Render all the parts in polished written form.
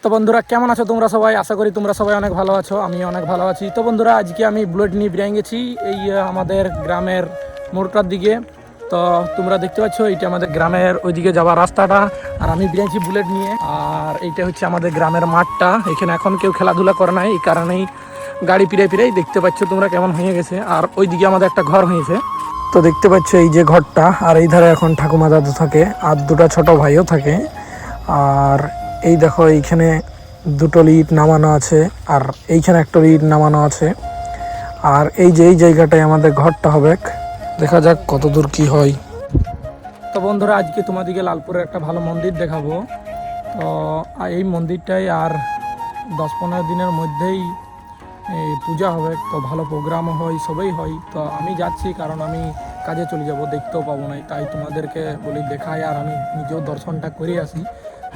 তো বন্ধুরা কেমন আছো তোমরা সবাই? আশা করি তোমরা সবাই অনেক ভালো আছো, আমি অনেক ভালো আছি। তো বন্ধুরা আজকে আমি বুলেট নিয়ে বেরিয়ে গেছি এই আমাদের গ্রামের মোড়টার দিকে। তো তোমরা দেখতে পাচ্ছ এইটা আমাদের গ্রামের ওইদিকে যাওয়ার রাস্তাটা, আর আমি বেরিয়েছি বুলেট নিয়ে। আর এইটা হচ্ছে আমাদের গ্রামের মাঠটা, এখানে এখন কেউ খেলাধুলা করে নাই, এই কারণেই গাড়ি ফিরে ফিরেই দেখতে পাচ্ছ তোমরা কেমন হয়ে গেছে। আর ওইদিকে আমাদের একটা ঘর হয়েছে, তো দেখতে পাচ্ছ এই যে ঘরটা। আর এই ধারে এখন ঠাকুমা দাদু থাকে, আর দুটো ছোট ভাইও থাকে। আর এই দেখো এইখানে দুটো ইট নামানো আছে, আর এইখানে একটা ইট নামানো আছে। আর এই যে এই জায়গাটায় আমাদের ঘরটা হবে, দেখা যাক কত দূর কি হয়। তো বন্ধুরা আজকে তোমাদেরকে লালপুরের একটা ভালো মন্দির দেখাবো। তো এই মন্দিরটাই আর 10-15 দিনের মধ্যেই এই পূজা হবে, তো ভালো প্রোগ্রামও হয়, সবই হয়। তো আমি যাচ্ছি কারণ আমি কাজে চলে যাব, দেখতেও পাবো না, তাই তোমাদেরকে বলি দেখাই আর আমি নিজেও দর্শনটা করে আসি।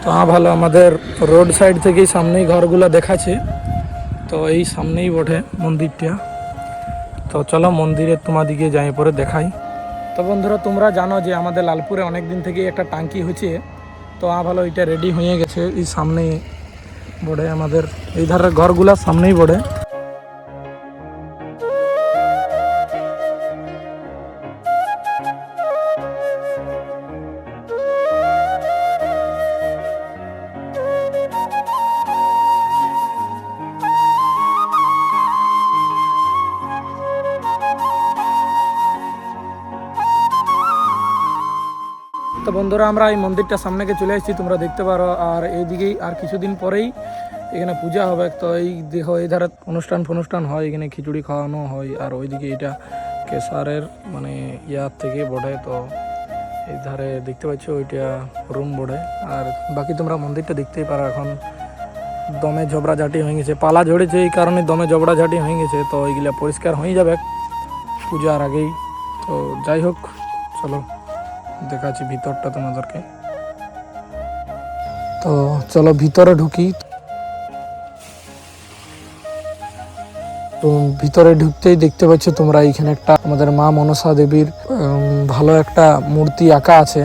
তো ভালো, আমাদের রোড সাইড থেকেই সামনেই ঘরগুলো দেখাচ্ছে, তো এই সামনেই বটে মন্দিরটা। তো চলো মন্দিরে তোমাদিকে যাই পরে দেখাই। তো বন্ধুরা তোমরা জানো যে আমাদের লালপুরে অনেক দিন থেকেই একটা টাঙ্কি হয়েছে, তো ভালো এটা রেডি হয়ে গেছে। এই সামনেই বটে আমাদের এই ধারের ঘরগুলা সামনেই বটে। তো বন্ধুরা আমরা এই মন্দিরটা সামনেকে চলে এসেছি, তোমরা দেখতে পারো। আর এইদিকেই আর কিছুদিন পরেই এখানে পূজা হবে। তো এই দেখো এই ধারে অনুষ্ঠান হয়, এখানে খিচুড়ি খাওয়ানো হয়। আর ওইদিকে এটা কেশারের মানে ইয়ার থেকে বটে। তো এই ধারে দেখতে পাচ্ছ ওইটা রুম বটে। আর বাকি তোমরা মন্দিরটা দেখতেই পারো, এখন দমে ঝগড়াঝাটি হয়ে গেছে, পালা ঝরেছে এই কারণে দমে ঝগড়াঝাটি হয়ে গেছে। তো এইগুলা পরিষ্কার হয়ে যাবে পূজার আগেই। তো যাই হোক, চলো দেখাচ্ছি ভিতরটা তোমাদেরকে। তো চলো ভিতরে ঢুকি। তো ভিতরে ঢুকতেই দেখতে পাচ্ছ তোমরা এইখানে একটা আমাদের মা মনসা দেবীর ভালো একটা মূর্তি আঁকা আছে।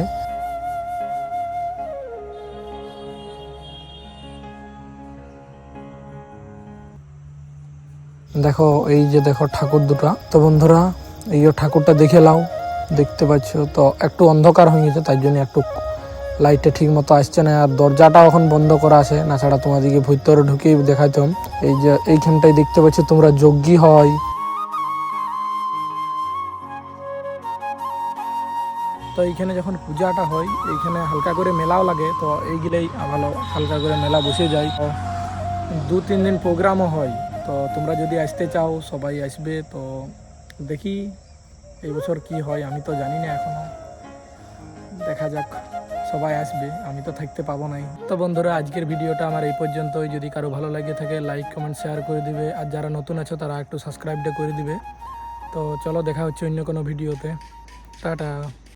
দেখো এই যে দেখো ঠাকুর দুটা। তো বন্ধুরা এই ঠাকুরটা দেখে নাও, দেখতে পাচ্ছ তো একটু অন্ধকার হয়ে গেছে, তাই জন্য একটু লাইটটা ঠিক মতো আসছে না। আর দরজাটাও এখন বন্ধ করা আছে, না ছাড়া তোমাদেরকে ভিতরে ঢুকেই দেখাইতাম। এই যে এইখানটাই দেখতে পাচ্ছ তোমরা যজ্ঞী হয়। তো এইখানে যখন পূজাটা হয় এইখানে হালকা করে মেলাও লাগে, তো এইগুলোই ভালো হালকা করে মেলা বসে যায়। 2-3 দিন প্রোগ্রামও হয়। তো তোমরা যদি আসতে চাও সবাই আসবে। তো দেখি এই বছর কি হয়, আমি তো জানি না এখনো, দেখা যাক। সবাই আসবে, আমি তো থাকতে পাবো নাই। তো বন্ধুরা আজকের ভিডিওটা আমার এই পর্যন্তই। যদি কারো ভালো লাগে থাকে লাইক কমেন্ট শেয়ার করে দিবে, আর যারা নতুন আছো তারা একটু সাবস্ক্রাইবটা করে দিবে। তো চলো দেখা হচ্ছে অন্য কোনো ভিডিওতে। টাটা।